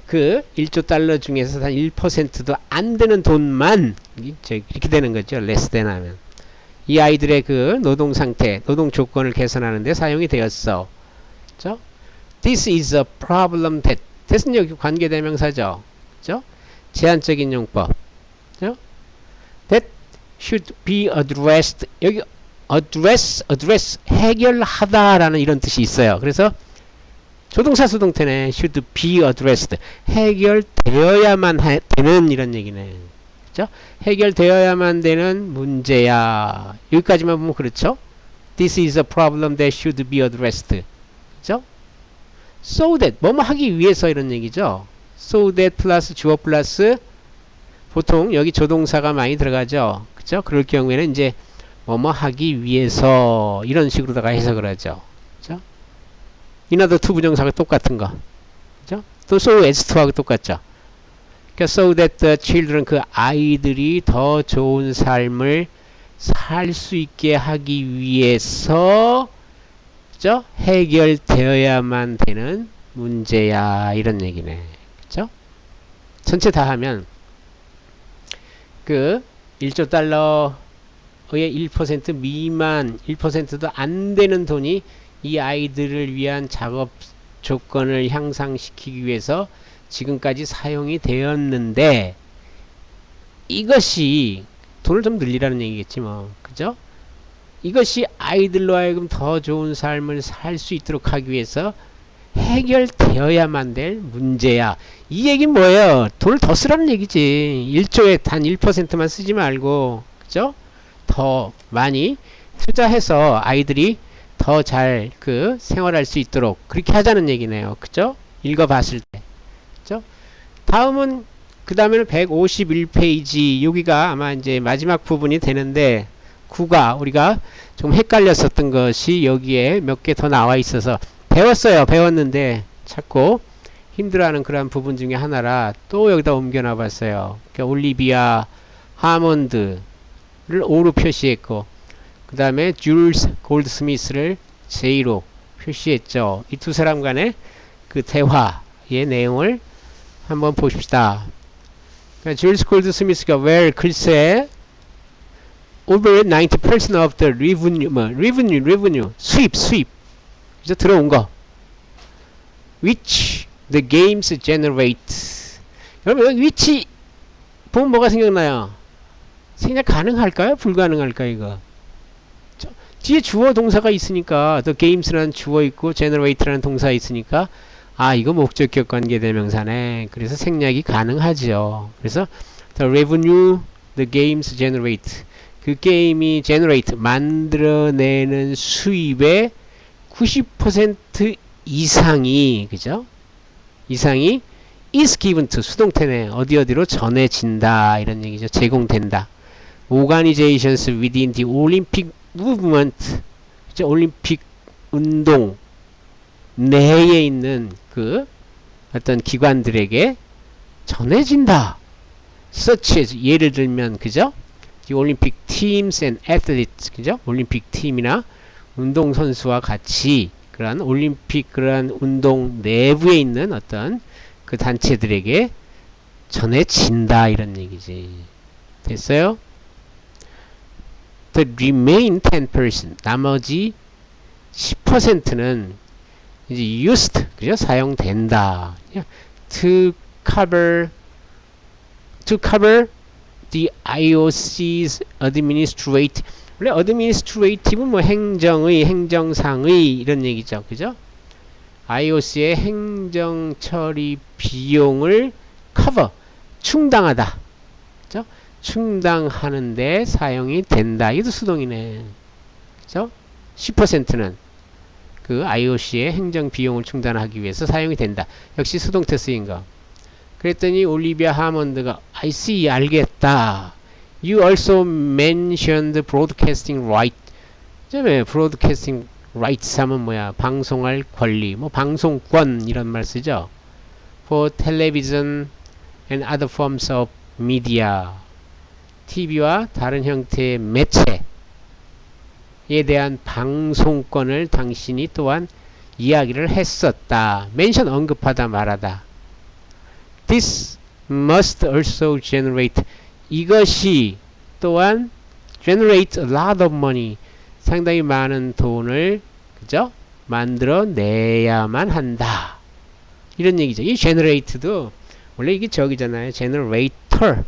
그 1조 달러 중에서 한 1%도 안 되는 돈만 이렇게 되는 거죠. less than 하면. 이 아이들의 그 노동 상태, 노동 조건을 개선하는 데 사용이 되었어. 그죠? This is a problem that. that은 여기 관계대명사죠. 그죠? 제한적인 용법. 그죠? That should be addressed. 여기 address 해결하다라는 이런 뜻이 있어요. 그래서 조동사 수동태네. should be addressed. 해결되어야만 되는 이런 얘기네. 그죠? 해결되어야만 되는 문제야. 여기까지만 보면 그렇죠? This is a problem that should be addressed. 그죠? So that 뭐뭐 하기 위해서 이런 얘기죠. So that 플러스 주어 플러스 보통 여기 조동사가 많이 들어가죠. 그죠? 그럴 경우에는 이제 뭐뭐 하기 위해서 이런 식으로다가 해석을 하죠. 그죠? 이나도 to 부정사가 똑같은 거. 그죠? 또 so as to하고 똑같죠. 그러니까 so that the children 그 아이들이 더 좋은 삶을 살 수 있게 하기 위해서 그죠? 해결되어야만 되는 문제야 이런 얘기네. 그죠? 전체 다 하면 그 1조 달러의 1% 미만 1%도 안 되는 돈이 이 아이들을 위한 작업 조건을 향상시키기 위해서 지금까지 사용이 되었는데 이것이 돈을 좀 늘리라는 얘기겠지 뭐. 그죠? 이것이 아이들로 하여금 더 좋은 삶을 살 수 있도록 하기 위해서 해결되어야만 될 문제야. 이 얘기는 뭐예요? 돈을 더 쓰라는 얘기지. 1조에 단 1%만 쓰지 말고, 그죠? 더 많이 투자해서 아이들이 더 잘 생활할 수 있도록 그렇게 하자는 얘기네요. 그죠? 읽어봤을 때. 그죠? 다음은, 그 다음에는 151페이지. 여기가 아마 이제 마지막 부분이 되는데, 구가 우리가 좀 헷갈렸었던 것이 여기에 몇 개 더 나와 있어서 배웠는데 자꾸 힘들어하는 그런 부분 중에 하나라 또 여기다 옮겨놔 봤어요. 그러니까 올리비아 하몬드를 O로 표시했고 그 다음에 줄스 골드스미스를 J로 표시했죠. 이 두 사람 간의 그 대화의 내용을 한번 보십시다. 그러니까 줄스 골드스미스가 well 글쎄 over 90% of the revenue 수입 그죠? 들어온 거 which the games generate. 여러분 which 보면 뭐가 생각나요? 생각 가능할까요? 불가능할까요? 이거 뒤에 주어 동사가 있으니까 the games라는 주어 있고 generate라는 동사 있으니까 아 이거 목적격 관계 대명사네. 그래서 생략이 가능하죠. 그래서 the revenue the games generate 그 게임이 generate 만들어내는 수입의 90% 이상이 그죠? 이상이 is given to 수동태네. 어디로 전해진다 이런 얘기죠. 제공된다. organizations within the Olympic movement 그죠? 올림픽 운동 내에 있는 그 어떤 기관들에게 전해진다. such as 예를 들면 그죠? The Olympic teams and athletes 그죠? 올림픽 팀이나 운동 선수와 같이 그러한 올림픽 그러한 운동 내부에 있는 어떤 그 단체들에게 전해진다 이런 얘기지. 됐어요? The remain 10% 나머지 10%는 이제 used 그죠? 사용된다. To cover the IOC's administrative 원래 administrative는 뭐 행정상의 이런 얘기죠. 그죠? IOC의 행정 처리 비용을 cover 충당하다. 그죠? 충당하는데 사용이 된다. 이것도 수동이네. 그죠? 10%는 그 IOC의 행정 비용을 충당하기 위해서 사용이 된다. 역시 수동태 쓰인 거. 그랬더니 올리비아 하몬드가 I see 알겠다. You also mentioned broadcasting right. 왜 broadcasting rights 하면 뭐야? 방송할 권리, 뭐 방송권 이런 말 쓰죠. For television and other forms of media. TV와 다른 형태의 매체에 대한 방송권을 당신이 또한 이야기를 했었다. mention 언급하다 말하다. This must also generate 이것이 또한 generate a lot of money 상당히 많은 돈을 그죠? 만들어내야만 한다. 이런 얘기죠. 이 generate도 원래 이게 저기잖아요. generator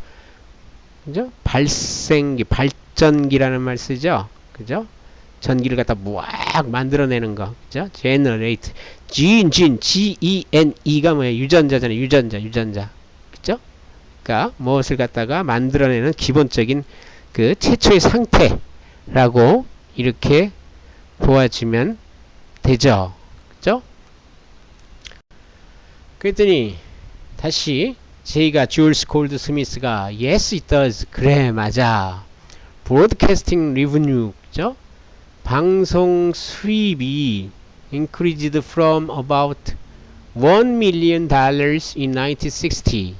그죠? 발생기, 발전기라는 말 쓰죠. 그죠? 전기를 갖다 무악 만들어내는 거. 그죠? generate. G-E-N-E가 뭐예요? 유전자잖아요. 유전자. 그죠? 그러니까 무엇을 갖다가 만들어내는 기본적인 그 최초의 상태라고 이렇게 보아주면 되죠. 그죠? 그랬더니 다시 제이가 줄스 골드 스미스가 yes it does 그래 맞아 broadcasting revenue 그죠? 방송 수입이 increased from about $1 million in 1960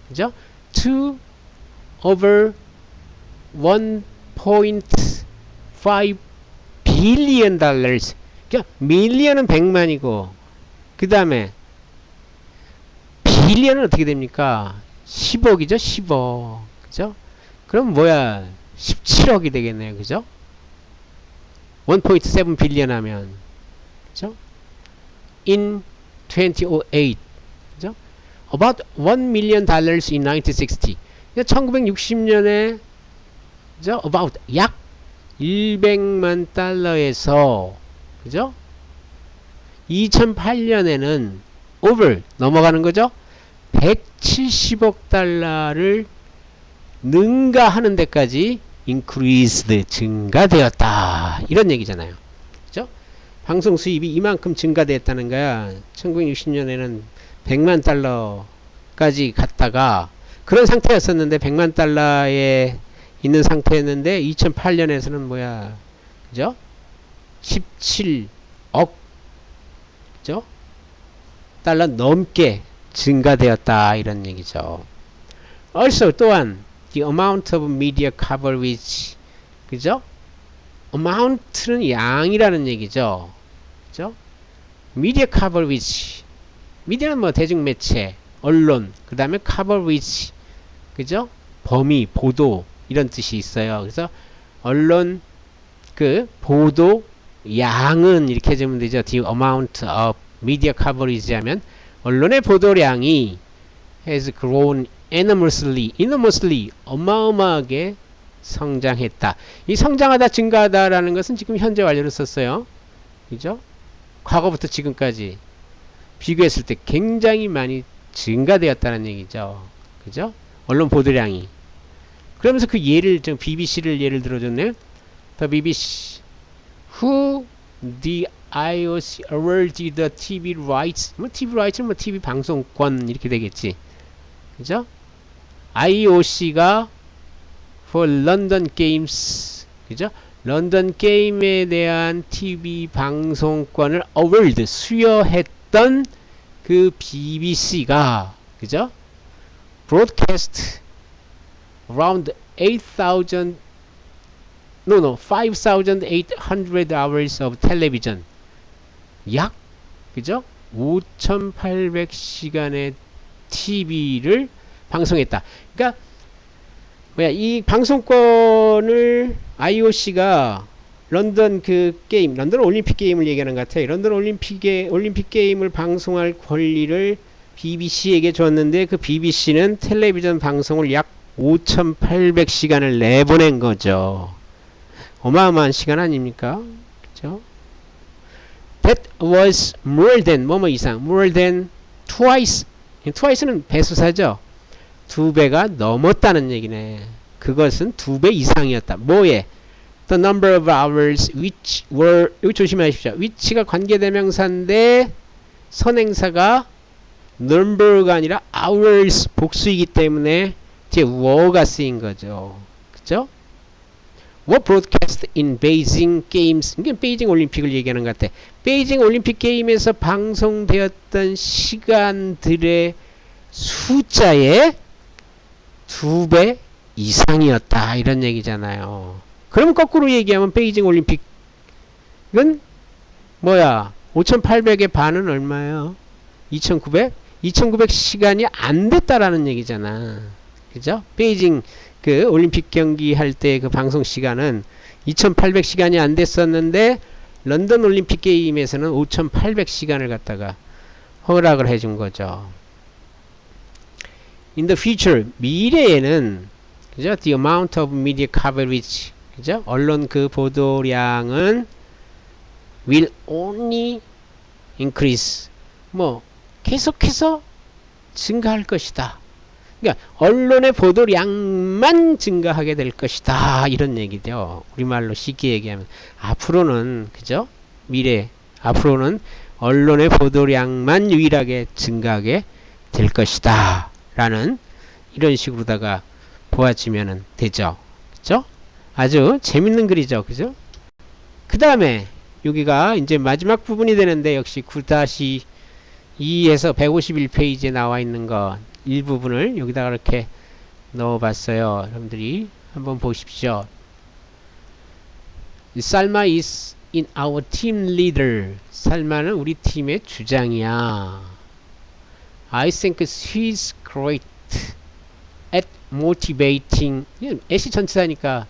그죠? to over 1.5 billion dollars 그러니까 밀리언은 100만이고 그 다음에 빌리언은 어떻게 됩니까? 10억이죠? 10억. 그죠? 그럼 뭐야? 17억이 되겠네요. 그죠? 1.7 빌리언 하면. 그죠? In 2008, 그죠? About $1 million in 1960. 1960년에 그죠? About 약 100만 달러에서 그죠? 2008년에는 over 넘어가는 거죠? 170억 달러를 능가하는 데까지 increased 증가되었다. 이런 얘기잖아요. 그죠? 방송 수입이 이만큼 증가되었다는 거야. 1960년에는 100만 달러까지 갔다가 그런 상태였었는데 100만 달러에 있는 상태였는데 2008년에서는 뭐야? 그죠? 17억 그죠? 달러 넘게 증가되었다 이런 얘기죠. Also 또한 the amount of media coverage 그죠? amount는 양이라는 얘기죠. 그죠? media coverage 미디어는 뭐 대중매체, 언론, 그 다음에 coverage 그죠? 범위, 보도 이런 뜻이 있어요. 그래서 언론 그 보도 양은 이렇게 해주면 되죠. The amount of media coverage 하면 언론의 보도량이 has grown enormously 어마어마하게 성장했다. 이 성장하다 증가하다라는 것은 지금 현재 완료로 썼어요. 그죠? 과거부터 지금까지 비교했을 때 굉장히 많이 증가되었다는 얘기죠. 그죠? 언론 보도량이. 그러면서 그 예를, BBC를 예를 들어줬네요. The BBC, who the IOC awarded the TV rights, 뭐 TV rights는 뭐 TV 방송권 이렇게 되겠지. 그죠? IOC가 for London Games, 그죠? 런던 게임에 대한 TV 방송권을 award, 수여했던 그 BBC가, 그죠? broadcast around 5,800 hours of television. 약, 그죠? 5,800시간의 TV를 방송했다. 그러니까 뭐야, 이 방송권을 IOC가 런던 그 게임, 런던 올림픽 게임을 얘기하는 것 같아요. 런던 올림픽 게임을 방송할 권리를 BBC에게 줬는데 그 BBC는 텔레비전 방송을 약 5,800시간을 내보낸 거죠. 어마어마한 시간 아닙니까? 그죠? That was more than, 뭐뭐 이상, more than twice. twice는 배수사죠. 2배가 넘었다는 얘기네. 그것은 2배 이상이었다. 뭐에? The number of hours which were, 여기 조심하십시오. which가 관계대명사인데 선행사가 number가 아니라 hours 복수이기 때문에 뒤에 were가 쓰인 거죠. 그죠? were broadcast in Beijing Games. 이게 베이징 올림픽을 얘기하는 것 같아. 베이징 올림픽 게임에서 방송되었던 시간들의 숫자의 2배 이상이었다. 이런 얘기잖아요. 그럼 거꾸로 얘기하면 베이징 올림픽은 뭐야? 5,800의 반은 얼마예요? 2,900? 2,900 시간이 안 됐다라는 얘기잖아. 그죠? 베이징 그 올림픽 경기 할 때 그 방송 시간은 2,800 시간이 안 됐었는데 런던 올림픽 게임에서는 5,800 시간을 갖다가 허락을 해준 거죠. In the future, 미래에는 그죠? The amount of media coverage, 그죠? 언론 그 보도량은 will only increase. 뭐 계속해서 증가할 것이다. 그러니까 언론의 보도량만 증가하게 될 것이다. 이런 얘기죠. 우리말로 쉽게 얘기하면 앞으로는 그죠? 미래 앞으로는 언론의 보도량만 유일하게 증가하게 될 것이다. 라는 이런 식으로다가 보아지면 되죠. 그죠? 아주 재밌는 글이죠. 그죠? 그 다음에 여기가 이제 마지막 부분이 되는데 역시 9-2에서 151페이지에 나와 있는 거 일부분을 여기다가 이렇게 넣어봤어요. 여러분들이 한번 보십시오. 살마 is in our team leader. 살마는 우리 팀의 주장이야. I think she's great at motivating. 애시 전치사니까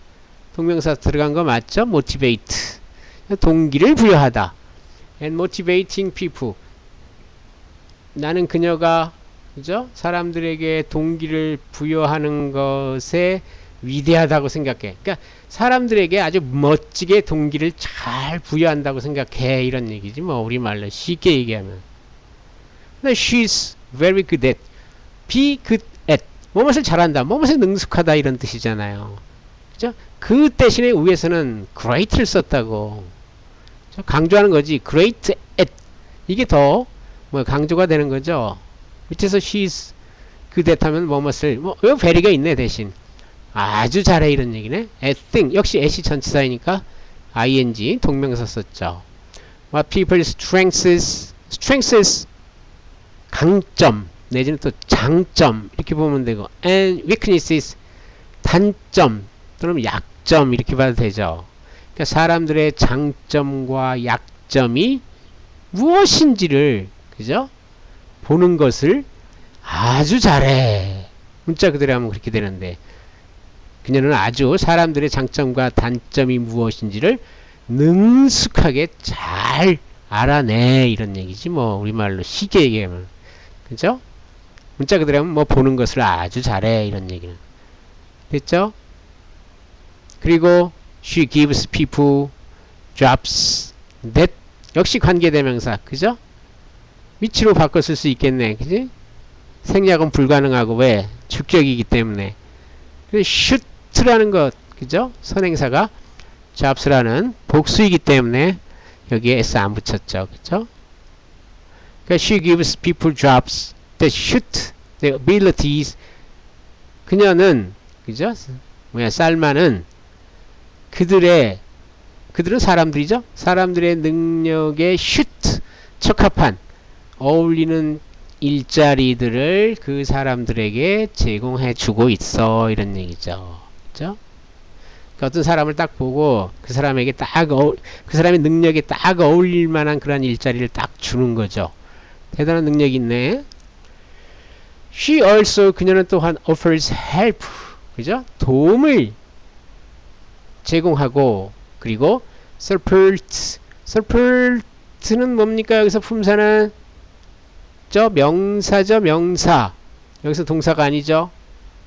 동명사 들어간 거 맞죠? motivate. 동기를 부여하다. and motivating people. 나는 그녀가 그죠? 사람들에게 동기를 부여하는 것에 위대하다고 생각해. 그러니까 사람들에게 아주 멋지게 동기를 잘 부여한다고 생각해. 이런 얘기지 뭐 우리말로 쉽게 얘기하면. 근데 she's very good at. be good at. 뭐뭇을 잘한다. 뭐뭇에 능숙하다 이런 뜻이잖아요. 그죠? 그 대신에 위에서는 great를 썼다고. 강조하는 거지. great at. 이게 더 뭐 강조가 되는 거죠. 밑에서 she's good at 하면 뭐뭇을 뭐 very가 있네 대신. 아주 잘해 이런 얘기네. at thing. 역시 at이 전치사이니까 ing 동명사 썼죠. What people's strengths 강점 내지는 또 장점 이렇게 보면 되고 and weaknesses 단점 또는 약점 이렇게 봐도 되죠. 그러니까 사람들의 장점과 약점이 무엇인지를 그죠? 보는 것을 아주 잘해. 문자 그대로 하면 그렇게 되는데 그녀는 아주 사람들의 장점과 단점이 무엇인지를 능숙하게 잘 알아내 이런 얘기지 뭐 우리말로 쉽게 얘기하면 그죠? 문자 그대로 하면 뭐 보는 것을 아주 잘해 이런 얘기는 됐죠? 그리고 she gives people jobs that 역시 관계대명사 그죠? 위치로 바꿔 쓸 수 있겠네 그지? 생략은 불가능하고 왜? 주격이기 때문에 should라는 것 그죠? 선행사가 jobs라는 복수이기 때문에 여기에 s 안 붙였죠 그죠? 그러니까 she gives people jobs that suit their abilities. 그녀는 그죠? 쌀마는 그들은 사람들이죠? 사람들의 능력에 suit 적합한 어울리는 일자리들을 그 사람들에게 제공해 주고 있어 이런 얘기죠. 그죠? 그러니까 어떤 사람을 딱 보고 그 사람에게 그 사람의 능력에 딱 어울릴 만한 그런 일자리를 딱 주는 거죠. 대단한 능력이 있네. She also 그녀는 또한 offers help 그죠? 도움을 제공하고 그리고 support는 뭡니까? 여기서 품사는 명사죠 명사. 여기서 동사가 아니죠.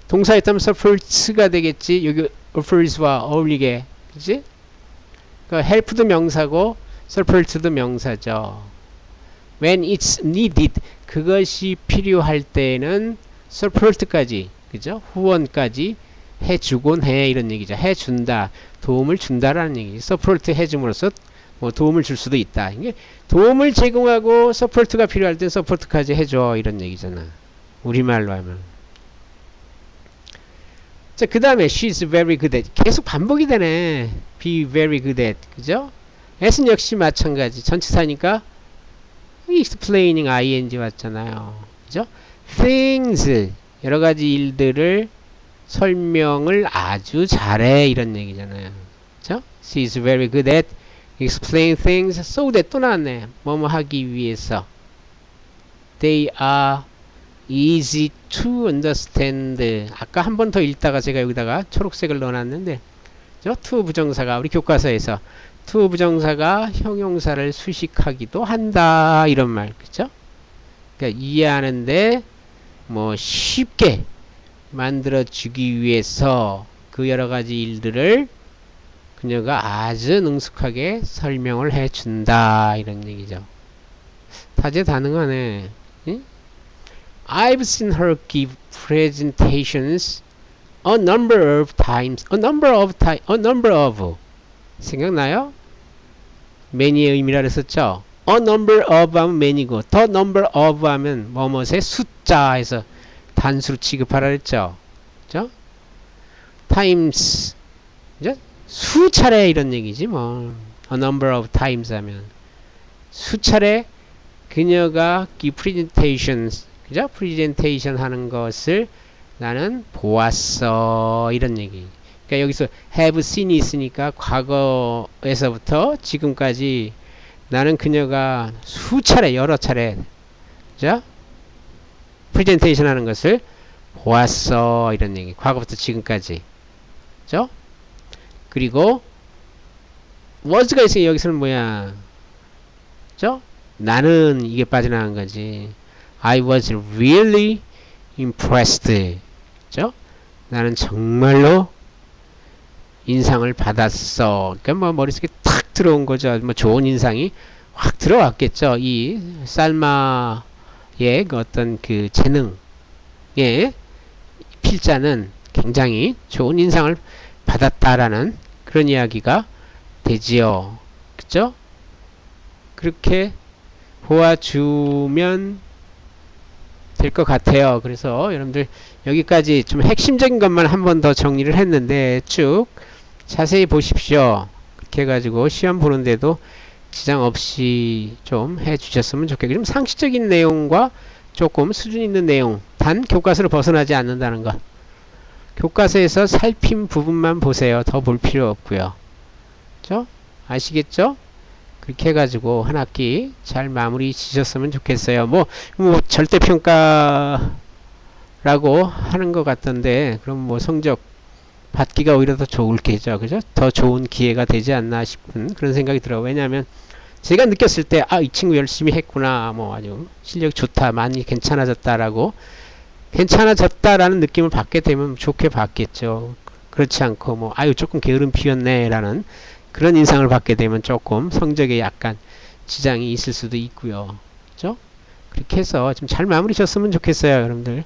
동사였다면 support가 되겠지. 여기 offers와 어울리게 그치? 그러니까 help도 명사고 support도 명사죠. when it's needed 그것이 필요할 때는 support까지 그죠? 후원까지 해주곤 해 이런 얘기죠. 해준다 도움을 준다라는 얘기. support 해줌으로써 뭐 도움을 줄 수도 있다. 이게 도움을 제공하고 서포트가 필요할 땐 서포트까지 해줘 이런 얘기잖아. 우리말로 하면. 자, 그 다음에 she's very good at 계속 반복이 되네. be very good at 그죠? at은 역시 마찬가지. 전치사니까 explaining ing 왔잖아요. 그죠? things 여러가지 일들을 설명을 아주 잘해 이런 얘기잖아요. 그죠? she's very good at explain things so that 또 나왔네. 뭐뭐 하기 위해서 they are easy to understand. 아까 한 번 더 읽다가 제가 여기다가 초록색을 넣어놨는데 to 부정사가 우리 교과서에서 to 부정사가 형용사를 수식하기도 한다 이런 말 그죠? 그러니까 이해하는데 뭐 쉽게 만들어주기 위해서 그 여러가지 일들을 그녀가 아주 능숙하게 설명을 해준다 이런 얘기죠. 다재다능하네. 응? I've seen her give presentations a number of times. 생각나요? many의 의미라 그랬었죠. a number of 하면 many고 the number of 하면 뭐뭐의 숫자에서 단수로 취급하라 그랬죠. 그죠? times 그죠? 수차례 이런 얘기지 뭐. a number of times 하면 수차례 그녀가 give presentations 그죠? presentation 하는 것을 나는 보았어 이런 얘기. 그러니까 여기서 have seen이 있으니까 과거에서부터 지금까지 나는 그녀가 수차례 여러 차례 그죠? presentation 하는 것을 보았어 이런 얘기. 과거부터 지금까지 그죠? 그리고 was가 있으니까 여기서는 뭐야? 그죠? 나는 이게 빠져나간 거지. I was really impressed. 그죠? 나는 정말로 인상을 받았어. 그러니까 뭐 머릿속에 탁 들어온 거죠. 뭐 좋은 인상이 확 들어왔겠죠. 이 살마의 그 어떤 그 재능의 필자는 굉장히 좋은 인상을 받았다라는 그런 이야기가 되지요. 그죠? 그렇게 보아주면 될 것 같아요. 그래서 여러분들 여기까지 좀 핵심적인 것만 한 번 더 정리를 했는데 쭉 자세히 보십시오. 그렇게 해가지고 시험 보는데도 지장 없이 좀 해주셨으면 좋겠고, 좀 상식적인 내용과 조금 수준 있는 내용, 단 교과서를 벗어나지 않는다는 것. 교과서에서 살핀 부분만 보세요. 더 볼 필요 없고요. 그죠? 아시겠죠? 그렇게 해가지고 한 학기 잘 마무리 지셨으면 좋겠어요. 뭐 절대평가라고 하는 것 같던데, 그럼 뭐 성적 받기가 오히려 더 좋을 게죠. 그죠? 더 좋은 기회가 되지 않나 싶은 그런 생각이 들어요. 왜냐하면 제가 느꼈을 때, 이 친구 열심히 했구나. 뭐 아주 실력이 좋다. 많이 괜찮아졌다라고, 괜찮아졌다라는 느낌을 받게 되면 좋게 받겠죠. 그렇지 않고, 뭐, 조금 게으름 피웠네. 라는 그런 인상을 받게 되면 조금 성적에 약간 지장이 있을 수도 있고요. 그죠? 그렇게 해서 좀 잘 마무리 졌으면 좋겠어요. 여러분들.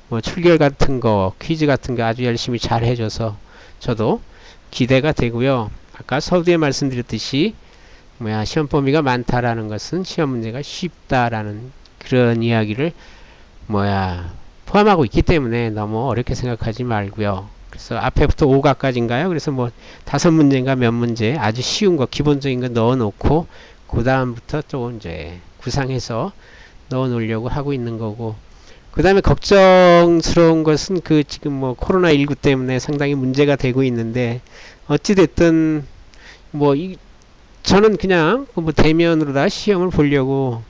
뭐 출결 같은 거, 퀴즈 같은 거 아주 열심히 잘 해줘서 저도 기대가 되고요. 아까 서두에 말씀드렸듯이 시험 범위가 많다라는 것은 시험 문제가 쉽다라는 그런 이야기를 포함하고 있기 때문에 너무 어렵게 생각하지 말고요. 그래서 앞에부터 5가까지인가요? 그래서 뭐 5문제인가 몇 문제 아주 쉬운 거 기본적인 거 넣어놓고 그 다음부터 또 이제 구상해서 넣어 놓으려고 하고 있는 거고, 그 다음에 걱정스러운 것은 지금 뭐 코로나19 때문에 상당히 문제가 되고 있는데, 어찌됐든 저는 그냥 뭐 대면으로 다 시험을 보려고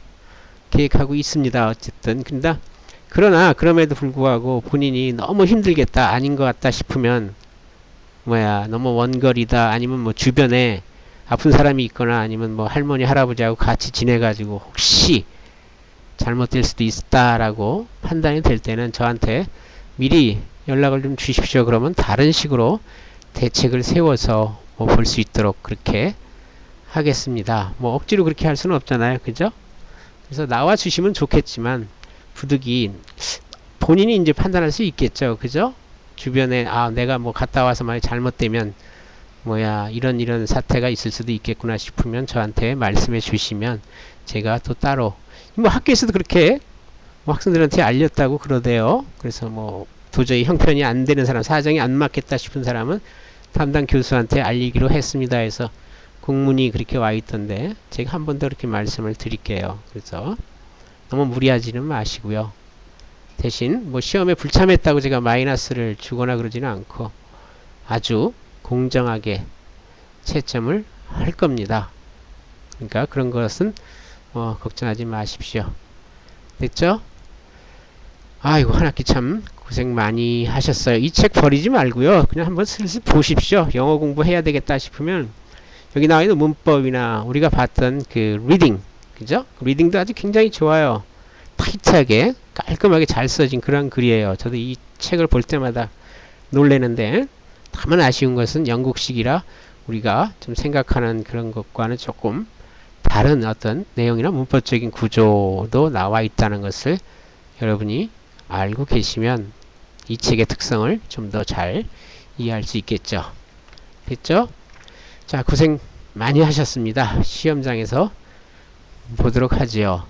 계획하고 있습니다. 어쨌든 그러나 그럼에도 불구하고 본인이 너무 힘들겠다, 아닌 것 같다 싶으면 너무 원거리다, 아니면 뭐 주변에 아픈 사람이 있거나 아니면 뭐 할머니 할아버지하고 같이 지내가지고 혹시 잘못될 수도 있다라고 판단이 될 때는 저한테 미리 연락을 좀 주십시오. 그러면 다른 식으로 대책을 세워서 볼 수 있도록 그렇게 하겠습니다. 뭐 억지로 그렇게 할 수는 없잖아요. 그죠? 그래서 나와 주시면 좋겠지만 부득이 본인이 이제 판단할 수 있겠죠. 그죠? 주변에 내가 뭐 갔다 와서 만약 잘못되면 이런 사태가 있을 수도 있겠구나 싶으면 저한테 말씀해 주시면 제가 또 따로 뭐 학교에서도 그렇게 학생들한테 알렸다고 그러대요. 그래서 뭐 도저히 형편이 안 되는 사람, 사정이 안 맞겠다 싶은 사람은 담당 교수한테 알리기로 했습니다 해서 공문이 그렇게 와 있던데, 제가 한 번 더 그렇게 말씀을 드릴게요. 그래서 너무 무리하지는 마시고요. 대신 뭐 시험에 불참했다고 제가 마이너스를 주거나 그러지는 않고 아주 공정하게 채점을 할 겁니다. 그러니까 그런 것은 걱정하지 마십시오. 됐죠? 아이고, 한 학기 참 고생 많이 하셨어요. 이 책 버리지 말고요. 그냥 한번 슬슬 보십시오. 영어 공부해야 되겠다 싶으면 여기 나와 있는 문법이나 우리가 봤던 그 리딩, 그죠? 리딩도 아주 굉장히 좋아요. 타이트하게 깔끔하게 잘 써진 그런 글이에요. 저도 이 책을 볼 때마다 놀래는데, 다만 아쉬운 것은 영국식이라 우리가 좀 생각하는 그런 것과는 조금 다른 어떤 내용이나 문법적인 구조도 나와 있다는 것을 여러분이 알고 계시면 이 책의 특성을 좀 더 잘 이해할 수 있겠죠. 됐죠? 자, 고생 많이 하셨습니다. 시험장에서 보도록 하지요.